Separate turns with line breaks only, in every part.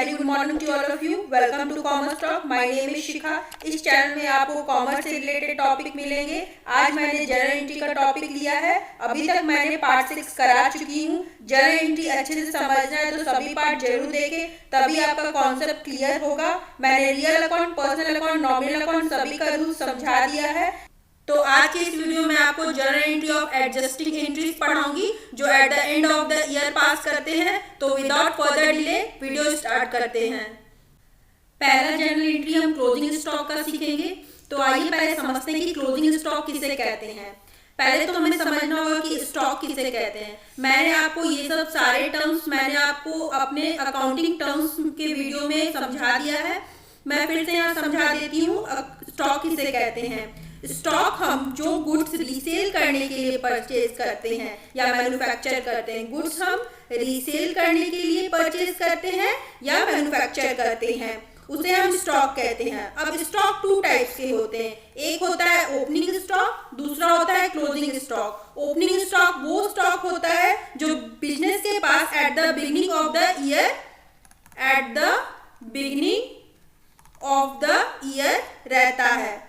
Very good morning to all of you. Welcome to commerce talk. My name is Shikha. इस channel में आपको commerce से related topic मिलेंगे। आज मैंने जर्नल एंट्री का टॉपिक लिया है। अभी तक मैंने पार्ट 6 करा चुकी हूँ। जर्नल एंट्री अच्छे से समझना है तो सभी पार्ट जरूर देखें, तभी आपका कॉन्सेप्ट क्लियर होगा। मैंने real account, personal account, nominal account सभी का रूल समझा दिया है। तो आज के इस वीडियो में आपको journal entry of adjusting entries पढ़ाऊंगी जो at the end of the year pass करते हैं। तो without further delay video start करते हैं। पहला जर्नल एंट्री हम क्लोजिंग स्टॉक का सीखेंगे। तो आइए पहले समझते हैं कि क्लोजिंग स्टॉक किसे कहते हैं। पहले तो हमें समझना होगा कि स्टॉक किसे कहते हैं। मैंने आपको ये सब सारे टर्म्स मैंने आपको अपने अकाउंटिंग टर्म्स के वीडियो में समझा दिया है। मैं फिर से यहाँ समझा देती हूँ स्टॉक किसे कहते हैं। स्टॉक हम जो गुड्स रीसेल करने के लिए परचेज करते हैं या मैन्युफैक्चर करते हैं, गुड्स हम रीसेल करने के लिए परचेज करते हैं या मैन्युफैक्चर करते हैं, उसे हम स्टॉक कहते हैं। अब स्टॉक 2 टाइप्स के होते हैं। एक होता है ओपनिंग स्टॉक, दूसरा होता है क्लोजिंग स्टॉक। ओपनिंग स्टॉक वो स्टॉक होता है जो बिजनेस के पास at the beginning of the year रहता है।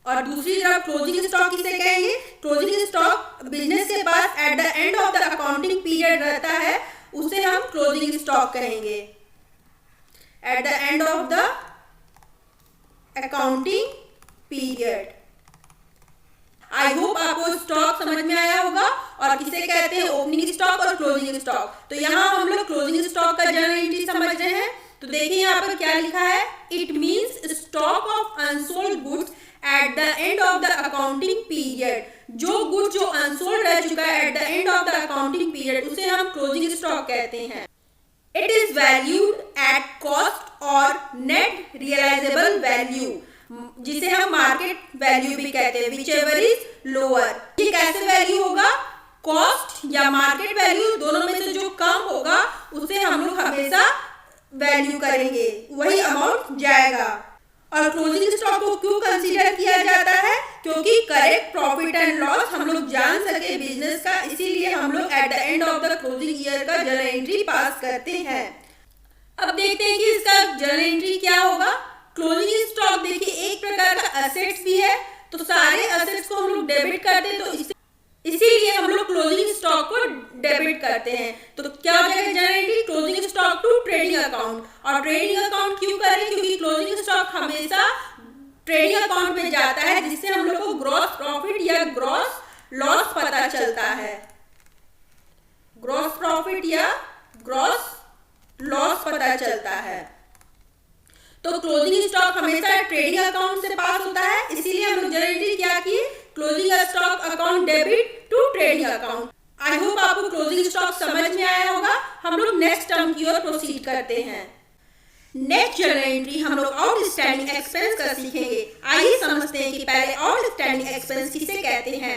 और दूसरी तरफ क्लोजिंग स्टॉक किसे कहेंगे? क्लोजिंग स्टॉक बिजनेस के पास at the end of the accounting period रहता है, उसे हम क्लोजिंग स्टॉक कहेंगे। At the end of the accounting period. I hope आपको स्टॉक समझ में आया होगा और किसे कहते हैं ओपनिंग स्टॉक और क्लोजिंग स्टॉक। तो यहाँ हम लोग क्लोजिंग स्टॉक का जर्नल एंट्री समझ रहे हैं। तो देखिए यहाँ पर क्या लिखा है। It means stock of unsold goods at the end of the accounting period. जो गुड जो अनसोल्ड रह चुका है eight the end of the accounting period, उसे हम क्लोजिंग स्टॉक कहते हैं। It is valued at cost और नेट रियलाइजेबल वैल्यू, जिसे हम मार्केट वैल्यू भी कहते हैं, विच एवर इज लोअर। ये कैसे वैल्यू होगा? कॉस्ट या मार्केट वैल्यू दोनों में से जो कम होगा उसे हम लोग हमेशा वैल्यू करेंगे, वही अमाउंट जाएगा। और क्लोजिंग स्टॉक को क्यों कंसीडर किया जाता है? क्योंकि करेक्ट प्रॉफिट एंड लॉस हम लोग जान सके बिजनेस का, इसीलिए हम लोग eight the end of the closing year का जर्नल एंट्री पास करते हैं। अब देखते हैं कि इसका जर्नल एंट्री क्या होगा। क्लोजिंग स्टॉक देखिए एक प्रकार का असेट्स भी है, तो सारे असेट्स को हम लोग डेबिट करते हैं, तो इसीलिए हम लोग क्लोजिंग स्टॉक को डेबिट करते हैं। तो क्या हो जाएगा journal entry? Closing stock to trading account. और ट्रेडिंग अकाउंट क्यों करें? क्योंकि क्लोजिंग स्टॉक हमेशा ट्रेडिंग अकाउंट में जाता है, जिससे हम लोग को ग्रॉस प्रॉफिट या ग्रॉस लॉस पता चलता है। ग्रॉस प्रॉफिट या ग्रॉस लॉस पता चलता है। तो क्लोजिंग स्टॉक हमेशा ट्रेडिंग अकाउंट से पास होता है, इसीलिए हम लोग जर्नल एंट्री क्या किए? Closing stock account debit to trading account. I hope आपको क्लोजिंग स्टॉक समझ में आया होगा। हम लोग नेक्स्ट टर्म की ओर प्रोसीड करते हैं। नेक्स्ट जर्नल एंट्री हम लोग आउटस्टैंडिंग एक्सपेंस का सीखेंगे। आइए समझते हैं कि पहले आउटस्टैंडिंग एक्सपेंस किसे कहते हैं।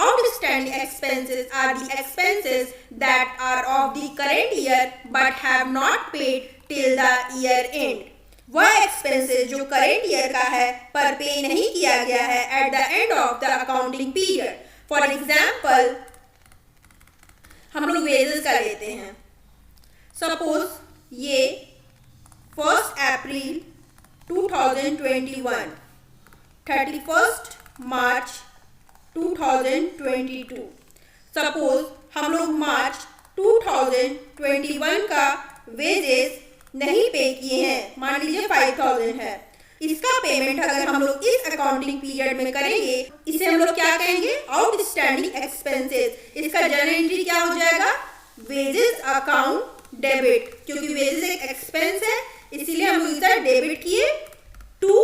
Outstanding expenses are the expenses that are of the current year but have not paid till the year end. वह एक्सपेंसेस जो करेंट ईयर का है पर पे नहीं किया गया है eight the end of the accounting period. For example हम लोग वेजेस का लेते हैं। सपोज ये 1 अप्रैल 2021, 31 मार्च 2022। सपोज हम लोग मार्च 2021 का वेजेस नहीं पे किए हैं, मान लीजिए 5000 है। इसका पेमेंट अगर हम लोग इस अकाउंटिंग पीरियड में करेंगे, इसे हम लोग क्या कहेंगे? Outstanding expenses. इसका जर्नल एंट्री क्या हो जाएगा? वेजेस अकाउंट डेबिट, क्योंकि वेजेस एक एक्सपेंस है, इसीलिए हम लोग इसे डेबिट किए टू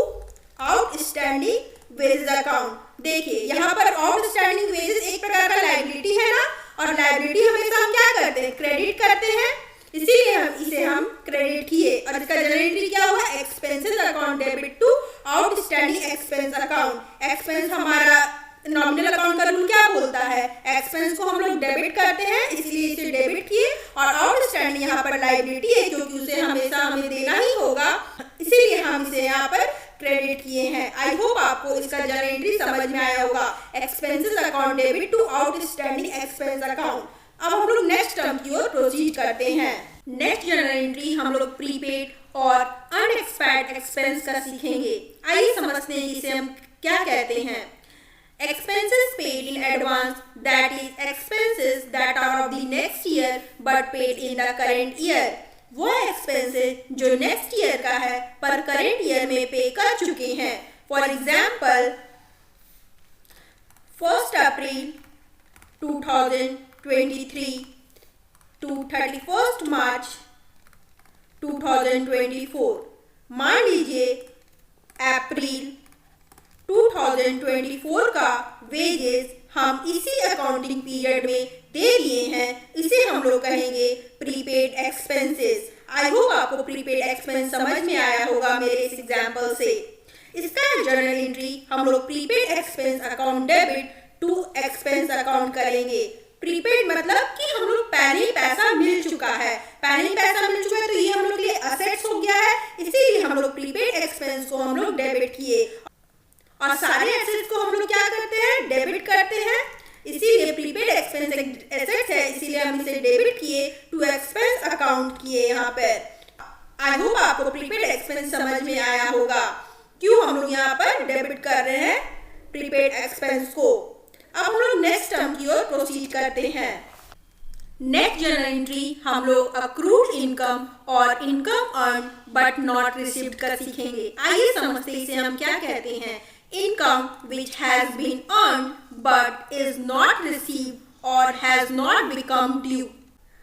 आउटस्टैंडिंग वेजेस अकाउंट। देखिए यहाँ पर आउटस्टैंडिंग वेजेस एक प्रकार का लायबिलिटी है ना, और लायबिलिटी हमेशा हम क्या करते हैं? क्रेडिट करते हैं, इसीलिए हम क्रेडिट किए। और इसका जर्नल एंट्री क्या हुआ? Expenses account debit to outstanding expense account. Expense हमारा नॉमिनल अकाउंट का रूल क्या बोलता है? एक्सपेंस को हम लोग डेबिट करते हैं, इसलिए इसे डेबिट किए। और आउटस्टैंडिंग यहाँ पर लायबिलिटी है, क्योंकि उसे हमेशा हमें देना ही होगा, इसीलिए हम इसे यहाँ पर क्रेडिट किए हैं। आई होप आपको इसका जर्नल एंट्री समझ में आया होगा। Expenses account debit to outstanding expense account. अब हम लोग नेक्स्ट टर्म की ओर प्रोसीड करते हैं। नेक्स्ट जनरल एंट्री हम लोग प्रीपेड और अनएक्सपेक्टेड एक्सपेंस का सीखेंगे। आइए समझते हैं इसे हम क्या कहते हैं। Expenses paid in advance, that is expenses that are of the next year but paid in the current year। वो expenses जो next year का है पर current year में पे कर चुके हैं। For example, 1st April 2023 to 31st March 2024। मान लीजिए अप्रैल 2024 का वेजेस हम इसी अकाउंटिंग पीरियड में दे दिए हैं, इसे हम लोग कहेंगे प्रीपेड एक्सपेंसेस। आई होप आपको प्रीपेड एक्सपेंस समझ में आया होगा मेरे इस एग्जांपल से। इसका जर्नल एंट्री हम लोग prepaid expense account debit to expense account करेंगे। प्रीपेड मतलब कि हम लोग पहले ही पैसा मिल चुका है, तो ये हम लोग के लिए असेट्स हो गया है, इसीलिए हम लोग प्रीपेड एक्सपेंस को हम लोग डेबिट किए और सारे एसेट्स को हम लोग क्या करते हैं, डेबिट करते हैं। इसीलिए प्रीपेड एक्सपेंस एसेट्स है, इसीलिए हम इसे डेबिट किए, टू एक्सपेंस अकाउंट किए यहाँ पर। आई होप आपको प्रीपेड एक्सपेंस समझ में आया होगा क्यों हम लोग यहाँ पर डेबिट कर रहे हैं प्रीपेड एक्सपेंस को। अब हम लोग नेक्स्ट टर्म की ओर प्रोसीड करते हैं। नेक्स्ट जनरल एंट्री हम लोग अक्रूड इनकम और income earn but not received का सीखेंगे। आइए समझते हैं इसे हम क्या कहते हैं। Income which has been earned but is not received or has not become due।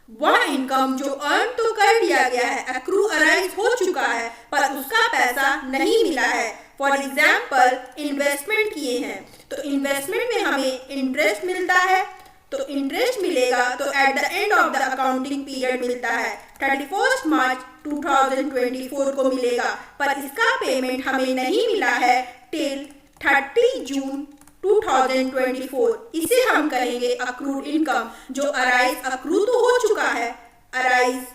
वह इनकम जो अर्न तो कर दिया गया है, अक्रू अराइज हो चुका है, पर उसका पैसा नहीं मिला है। फॉर एग्जाम्पल इन्वेस्टमेंट किए हैं, तो इन्वेस्टमेंट में हमें इंटरेस्ट मिलता है, तो इंटरेस्ट मिलेगा तो eight the end of the accounting period मिलता है, 31 मार्च 2024 को मिलेगा, पर इसका पेमेंट हमें नहीं मिला है टिल 30 जून 2024। इसे हम कहेंगे अक्रूड इनकम, जो अराइज अक्रू तो हो चुका है, अराइज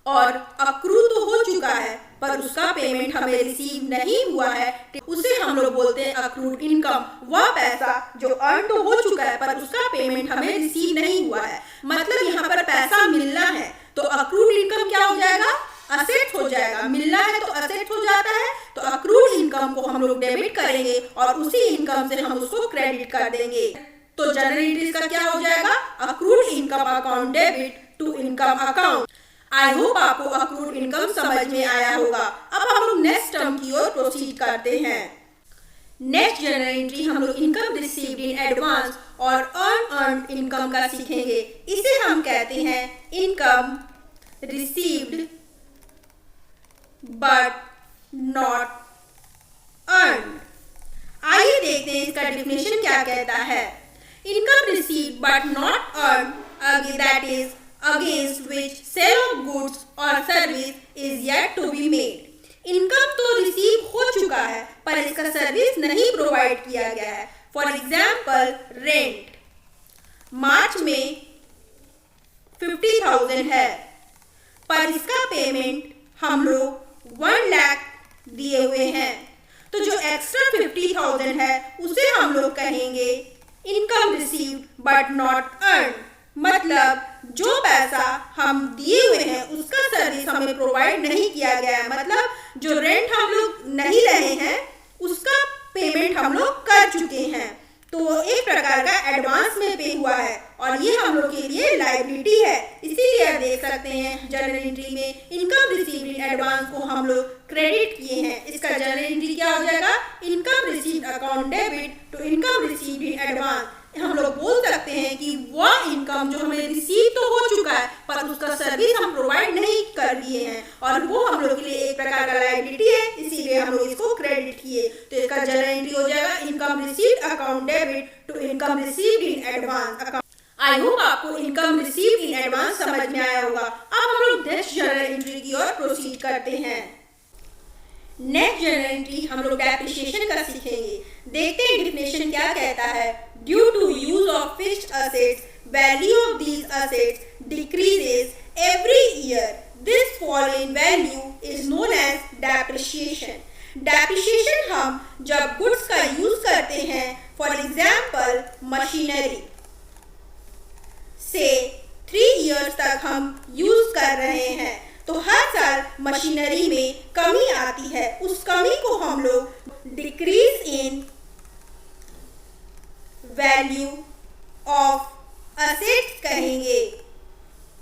और अक्रू तो हो चुका है पर उसका पेमेंट हमें रिसीव नहीं हुआ है, उसे हम लोग बोलते हैं अक्रूड इनकम। वह पैसा जो अर्न तो हो चुका है पर उसका पेमेंट हमें रिसीव नहीं हुआ है, मतलब यहाँ पर पैसा मिलना है, तो अक्रूड इनकम क्या हो जाएगा, असेट हो जाएगा। मिलना है तो असेट हो जाता है, तो अक्रूड इनकम को हम लोग डेबिट करेंगे और उसी इनकम से हम उसको क्रेडिट कर देंगे। तो जनरल एंट्री का क्या हो जाएगा, accrued income account debit to income account. I hope आपको अक्रूड इनकम समझ में आया होगा। अब हम लोग नेक्स्ट टर्म की ओर प्रोसीड करते हैं। नेक्स्ट जनरल एंट्री हम लोग इनकम रिसीव्ड इन एडवांस और अर्न इनकम का सीखेंगे। इसे हम कहते हैं income received but not earn. आइए देखते हैं इसका डेफिनेशन क्या कहता है। Income received but not earn, that is against which sale of goods or service is yet to be made। Income तो रिसीव हो चुका है पर इसका सर्विस नहीं प्रोवाइड किया गया है। फॉर एग्जाम्पल रेंट मार्च में 50,000 है पर इसका पेमेंट हम लोग 1 लाख दिए हुए हैं, तो जो एक्स्ट्रा 50,000 है उसे हम लोग कहेंगे income received but not earn. मतलब जो पैसा हम दिए हुए हैं उसका सर्विस हमें प्रोवाइड नहीं किया गया है, मतलब जो रेंट हम लोग नहीं रहे हैं उसका पेमेंट हम लोग कर चुके हैं, तो एक प्रकार का एडवांस में पे हुआ है और ये हम लोग के लिए लायबिलिटी है। इसीलिए आप देख सकते हैं जनरल एंट्री में इनकम रिसीव्ड इन एडवांस को हम लोग क्रेडिट किए हैं। इसका जनरल एंट्री क्या हो जाएगा, income received account debit to income received in advance. हम लोग बोल सकते हैं कि वह इनकम जो हमें रिसीव तो हो चुका है पर उसका सर्विस हम प्रोवाइड नहीं कर दिए हैं और वो हम लोग के लिए एक प्रकार का लायबिलिटी है, इसीलिए हम लोग इसको क्रेडिट किए। तो इसका जनरल एंट्री हो जाएगा income received account debit to income received in advance account. I hope आपको इनकम रिसीव्ड इन एडवांस समझ में आया होगा। अब हम लोग नेक्स्ट जनरल एंट्री की ओर प्रोसीड करते हैं। नेक्स्ट जनरल एंट्री हम लोग डेप्रिसिएशन का सीखेंगे। देखते हैं डेफिनेशन क्या कहता है। Due to use of fixed assets, value of these assets decreases every year. This fall in value is known as depreciation. Depreciation हम जब गुड्स का यूज करते हैं, फॉर एग्जाम्पल मशीनरी, से 3 इयर्स तक हम यूज कर रहे हैं, तो हर साल मशीनरी में कमी आती है। उस कमी को हम लोग decrease in value of assets कहेंगे,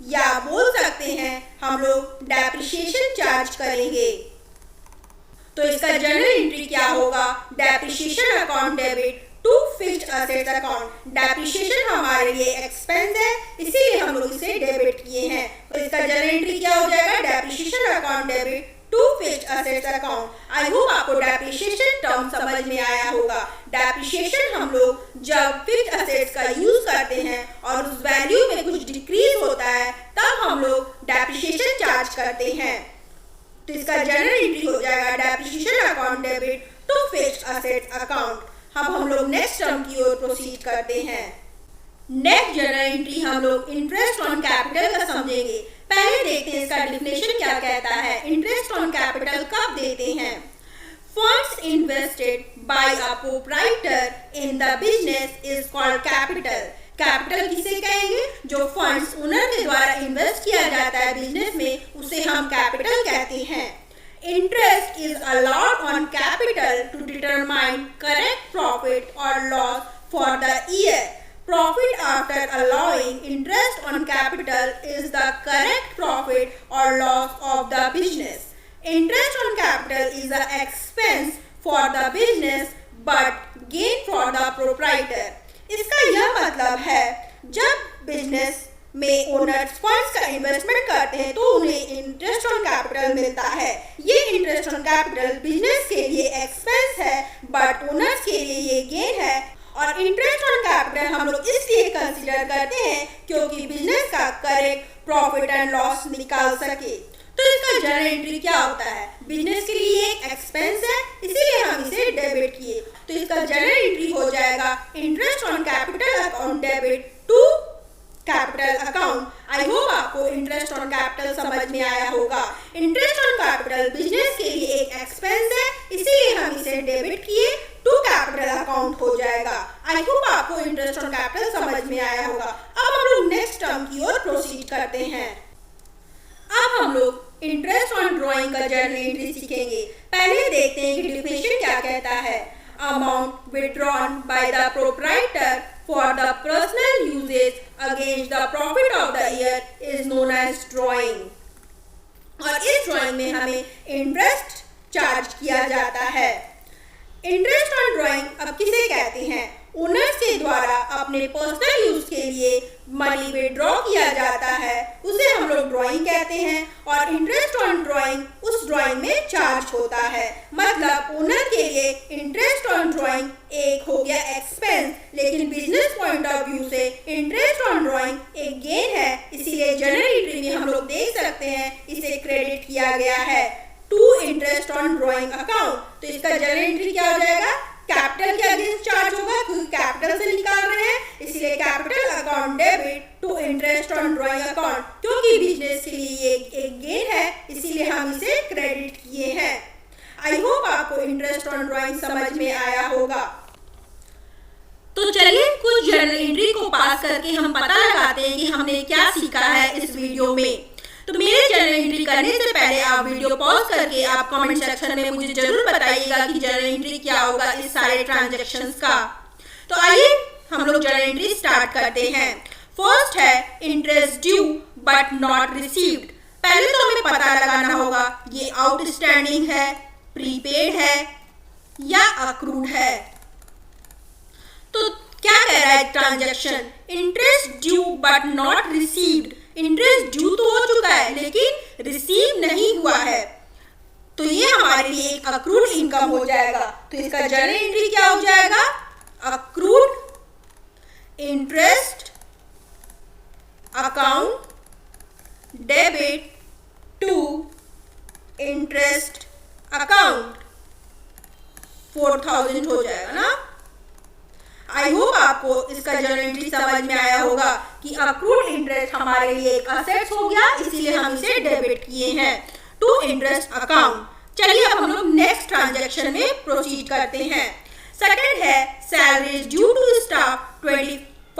या बोल सकते हैं हम लोग डेप्रिसिएशन चार्ज करेंगे। तो इसका जर्नल एंट्री क्या होगा? Depreciation account debit to fixed assets account. Depreciation हमारे लिए एक्सपेंस है, इसीलिए हम लोग इसे डेबिट किए हैं। तो इसका जर्नल एंट्री क्या हो जाएगा? Depreciation account debit to fixed assets account. I hope आपको डेप्रिसिएशन टर्म समझ में आया होगा। डेप्रिसिएशन हम लोग जब फिक्स्ड असेट्स का यूज करते हैं और उस वैल्यू में कुछ डिक्रीज होता है, तब हम लोग डेप्रिसिएशन चार्ज करते हैं। तो इसका जर्नल एंट्री हो जाएगा depreciation account debit to fixed assets account. अब हम लोग नेक्स्ट टर्म की ओर प्रोसीड करते हैं। नेक्स्ट जर्नल एंट्री हम लोग इंटरेस्ट ऑन कैपिटल का समझेंगे। पहले देखते हैं इसका डेफिनेशन क्या कहता है। इंटरेस्ट ऑन कैपिटल कब देते हैं? Funds invested bye a proprietor in the business is called capital. Capital किसे कहेंगे? जो फंड्स ओनर के द्वारा इन्वेस्ट किया जाता है बिजनेस में, उसे हम कैपिटल कहते हैं। Interest is allowed on capital to determine correct profit or loss for the year. Profit after allowing interest on capital is the correct profit or loss of the business. Interest on capital is an expense for the business but gain for the proprietor. इसका यह मतलब है, जब business में owners funds का investment करते हैं तो उन्हें इंटरेस्ट ऑन कैपिटल मिलता है। ये इंटरेस्ट ऑन कैपिटल बिजनेस के लिए एक्सपेंस है, बट ओनर्स के लिए ये गेन है। और इंटरेस्ट ऑन कैपिटल हम लोग इसलिए कंसीडर करते हैं क्योंकि बिजनेस का करेक्ट प्रॉफिट एंड लॉस निकाल सके। तो इसका जर्नल एंट्री क्या होता है? बिजनेस के लिए एक एक्सपेंस है, इसीलिए हम इसे डेबिट किए। तो इसका जर्नल एंट्री हो जाएगा interest on capital account debit to capital account. I hope आपको इंटरेस्ट ऑन कैपिटल समझ में आया होगा। इंटरेस्ट ऑन कैपिटल बिजनेस के लिए एक एक्सपेंस है, इसीलिए हम इसे डेबिट किए, टू कैपिटल अकाउंट हो जाएगा। आई होप आपको इंटरेस्ट ऑन कैपिटल समझ में आया होगा। अब हम लोग नेक्स्ट टर्म की ओर प्रोसीड करते हैं। अब हम लोग इंटरेस्ट ऑन ड्रॉइंग का जर्नल एंट्री सीखेंगे। पहले देखते हैं कि डेफिनेशन क्या कहता है। Amount withdrawn by the proprietor for the personal usage against the profit of the year is known as drawing। और इस ड्राइंग में हमें इंटरेस्ट चार्ज किया जाता है। इंटरेस्ट ऑन ड्राइंग अब किसे कहते हैं? ओनर्स के द्वारा अपने पर्सनल यूज के लिए मनी विड्रॉ किया जाता है, उसे हम लोग ड्राइंग कहते हैं। और इंटरेस्ट ऑन ड्राइंग उस ड्राइंग में चार्ज होता है। मतलब ओनर के लिए इंटरेस्ट ऑन ड्राइंग एक हो गया एक्सपेंस, लेकिन बिजनेस पॉइंट ऑफ व्यू से इंटरेस्ट ऑन ड्राइंग एक गेन है। इसीलिए जर्नल एंट्री में हम लोग देख सकते हैं इसे क्रेडिट किया गया है to interest on drawing account. तो इसका जर्नल एंट्री क्या हो जाएगा? कैपिटल के अगेंस्ट चार्ज होगा, क्योंकि कैपिटल से निकाल रहे हैं, इसलिए capital account debit to interest on drawing account. क्योंकि बिजनेस के लिए एक गेन है, इसीलिए हम इसे क्रेडिट किए हैं। आई होप आपको इंटरेस्ट ऑन ड्राइंग समझ में आया होगा। तो चलिए कुछ जर्नल एंट्री को पास करके हम पता लगाते हैं कि हमने क्या सीखा है इस वीडियो में। तो मेरे जर्नल एंट्री करने से पहले आप वीडियो पॉज करके आप कमेंट सेक्शन में मुझे जरूर बताइएगा कि जर्नल एंट्री क्या होगा इस सारे ट्रांजैक्शंस का। तो आइए हम लोग जर्नल एंट्री स्टार्ट करते हैं। फर्स्ट है interest due but not received. पहले तो हमें पता लगाना होगा ये आउटस्टैंडिंग है, प्रीपेड है या अक्रूड है। तो क्या कह रहा है transaction? Interest due but not received. Interest due तो हो चुका है लेकिन रिसीव नहीं हुआ है, तो ये हमारे लिए एक अक्रूड इनकम हो जाएगा। तो इसका जर्नल एंट्री क्या हो जाएगा? Accrued interest account debit to interest account 4000 हो जाएगा ना। आई होप आपको इसका जर्नल एंट्री समझ में आया होगा कि अक्रूड इंटरेस्ट हमारे लिए एक असेट्स हो गया, इसीलिए हम इसे डेबिट किए हैं टू इंटरेस्ट अकाउंट। चलिए अब हम लोग नेक्स्ट ट्रांजैक्शन में प्रोसीड करते हैं। सेकंड है salaries due to staff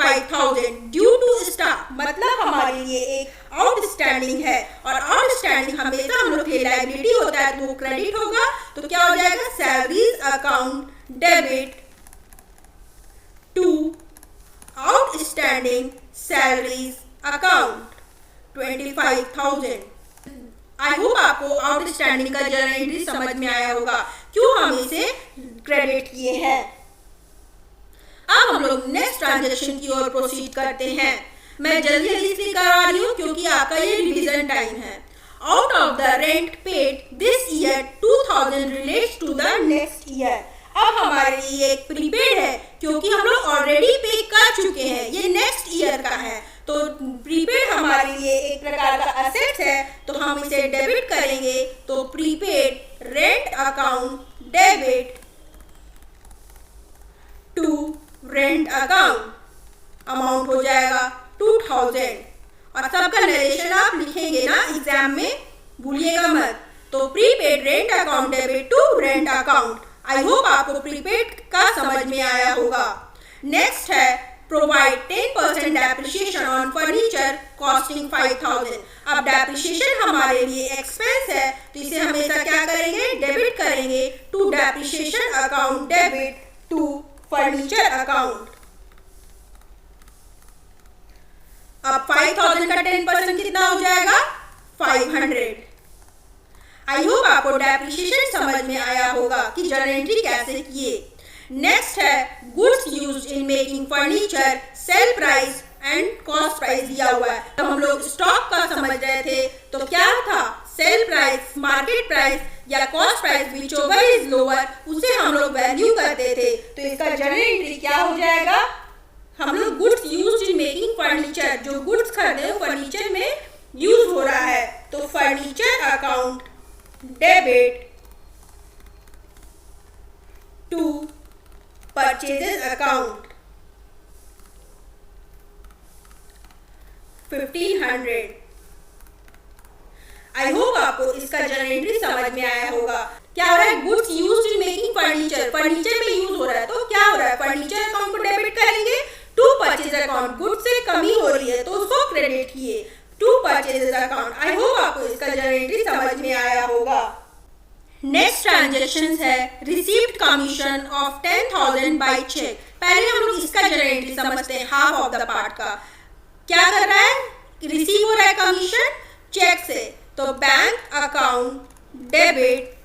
5,000 due to stock, मतलब हमारे लिए एक आउटस्टैंडिंग है, और आउटस्टैंडिंग हमेशा हम लोग के लायबिलिटी होता है तो वो क्रेडिट होगा। तो क्या हो जाएगा, salaries account debit to outstanding salaries account 25,000। I hope आपको आउटस्टैंडिंग का जर्नल एंट्री समझ में आया होगा, क्यों हम इसे क्रेडिट किए हैं। अब हम लोग नेक्स्ट ट्रांजैक्शन की ओर प्रोसीड करते हैं। मैं जल्दी इसलिए करवा रही हूँ क्योंकि आपका ये रिवीजन टाइम है। Out of the rent paid this year 2,000 relates to the next year. अब हमारे लिए एक प्रीपेड है क्योंकि हम लोग ऑलरेडी पे कर चुके हैं, ये नेक्स्ट ईयर का है, तो प्रीपेड हमारे लिए एक प्रकार का असेट है, तो हम इसे डेबिट करेंगे। तो prepaid rent account debit to rent account, amount हो जाएगा 2,000। और सबका नरेशन आप लिखेंगे ना एग्जाम में, भूलिएगा मत। तो prepaid rent account debit to rent account. I hope आपको प्रीपेड का समझ में आया होगा। नेक्स्ट है provide 10% depreciation on furniture costing 5,000। अब डेप्रिसिएशन हमारे लिए एक्सपेंस है, तो इसे हमेशा क्या करेंगे, डेबिट करेंगे to depreciation account debit to furniture account. अब 5,000 का 10% कितना हो जाएगा, 500। आई होप आपको डेप्रिसिएशन समझ में आया होगा कि जर्नल एंट्री कैसे किए। नेक्स्ट है goods used in making furniture, sale price and cost price दिया हुआ है। तो हम लोग स्टॉक का समझ रहे थे, तो क्या था, सेल प्राइस, मार्केट प्राइस या cost price which over is lower, उसे हम लोग वैल्यू करते थे। तो इसका जर्नल एंट्री क्या हो जाएगा, हम लोग goods used in making furniture, जो गुड्स खरीदे फर्नीचर में यूज हो रहा है, तो furniture account debit to purchases account 1,500। I hope आपको इसका जर्नल एंट्री समझ में आया होगा। क्या हो रहा है, goods used in making furniture, furniture में यूज हो रहा है, तो क्या हो रहा है, फर्नीचर अकाउंट को डेबिट करेंगे टू परचेज अकाउंट, गुड्स से कमी हो रही है तो उसको क्रेडिट किए to purchase account. I hope आपको इसका जर्नल एंट्री समझ में आया होगा। नेक्स्ट ट्रांजेक्शन है received commission of 10,000 by cheque. पहले हम लोग इसका जर्नल एंट्री समझते हैं, हाफ ऑफ द पार्ट का। क्या कर रहा है, रिसीव हो रहा है कमीशन चेक से, तो bank account debit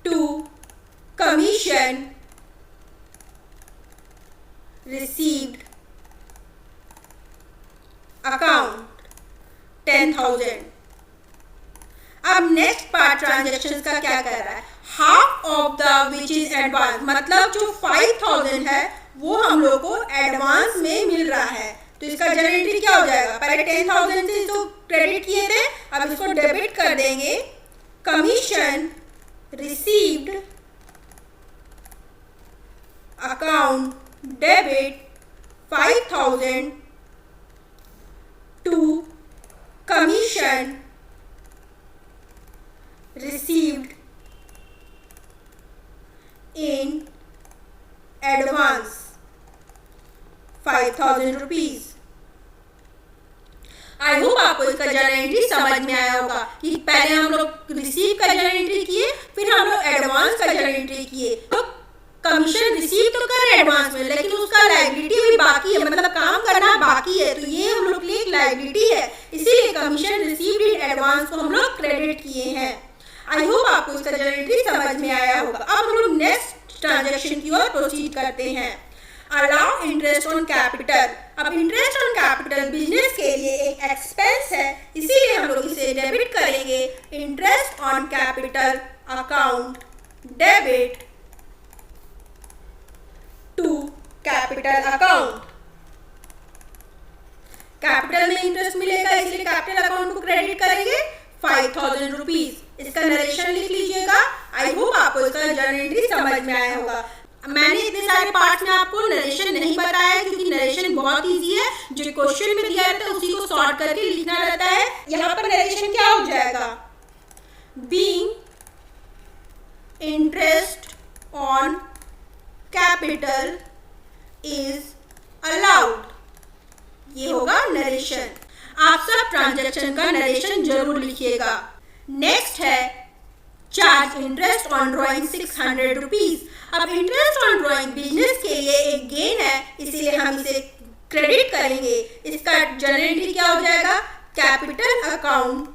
to commission received account 10,000। अब नेक्स्ट पार्ट ट्रांजेक्शन का क्या कर रहा है, half of the which is advance, मतलब जो 5,000 है वो हम लोग को एडवांस में मिल रहा है। तो इसका जर्नल एंट्री क्या हो जाएगा, पहले 10,000 से इसको क्रेडिट किए थे, अब इसको डेबिट कर देंगे। Commission received account debit 5,000 to commission received in advance 5,000 rupees। I hope आपको इसका जर्नल एंट्री समझ में आया होगा कि पहले हम लोग रिसीव का जर्नल एंट्री किए, फिर हम लोग एडवांस का जर्नल एंट्री किए। तो कमीशन रिसीव तो कर एडवांस में, लेकिन उसका लायबिलिटी भी बाकी है, मतलब काम करना बाकी है, तो ये हम लोग के लिए एक लायबिलिटी है, इसीलिए कमीशन रिसीव्ड इन एडवांस को हम लोग क्रेडिट किए हैं। आई होप आपको इसका जर्नल एंट्री समझ में आया होगा। अब हम लोग नेक्स्ट ट्रांजैक्शन की ओर प्रोसीड करते हैं। Allow interest on capital. अब इंटरेस्ट ऑन कैपिटल बिजनेस के लिए एक एक्सपेंस है, इसीलिए हम लोग इसे डेबिट करेंगे। Interest on capital account debit to capital account. Capital में इंटरेस्ट मिलेगा, इसलिए कैपिटल अकाउंट को क्रेडिट करेंगे 5,000 रुपीज। इसका नरेशन लिख लीजिएगा। आई होप आपको इसका जर्नल एंट्री समझ में आया होगा। मैंने इतने सारे पार्ट में आपको नरेशन नहीं बताया क्योंकि नरेशन बहुत इजी है, जो क्वेश्चन में दिया रहता है उसी को सॉर्ट करके लिखना रहता है। यहाँ पर नरेशन क्या हो जाएगा, being interest on capital is allowed. ये होगा नरेशन। आप सब ट्रांजैक्शन का नरेशन जरूर लिखिएगा। नेक्स्ट है charge interest on drawing 600 rupees. अब इंटरेस्ट ऑन ड्रॉइंग बिजनेस के लिए एक गेन है, इसीलिए हम इसे क्रेडिट करेंगे। इसका जर्नल एंट्री क्या हो जाएगा? Capital account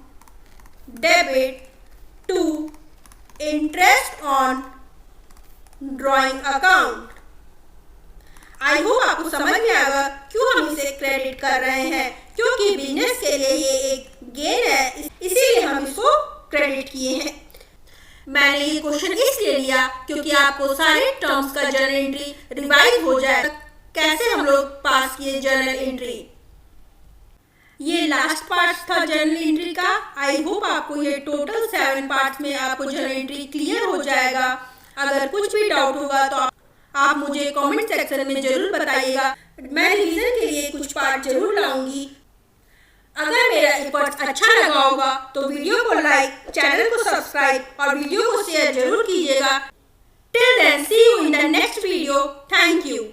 debit to interest on drawing account. I hope आपको समझ में आएगा क्यों हम इसे क्रेडिट कर रहे हैं, क्योंकि बिजनेस के लिए ये एक गेन है, इसीलिए हम इसको क्रेडिट किए हैं। मैंने ये क्वेश्चन इसलिए लिया क्योंकि आपको सारे टर्म्स का जर्नल एंट्री रिवाइज हो जाए। कैसे हम लोग पास किए जर्नल एंट्री, ये लास्ट पार्ट था जर्नल एंट्री का। आई होप आपको ये टोटल 7 पार्ट्स में आपको जर्नल एंट्री क्लियर हो जाएगा। अगर कुछ भी डाउट होगा तो आप मुझे कमेंट सेक्शन में जरूर बताइएगा। मैं रिवीजन के लिए कुछ पार्ट जरूर लाऊंगी। अगर मेरा एफर्ट अच्छा लगा होगा तो वीडियो को लाइक, चैनल को सब्सक्राइब और वीडियो को शेयर जरूर कीजिएगा। Till then see you in the next video. Thank you.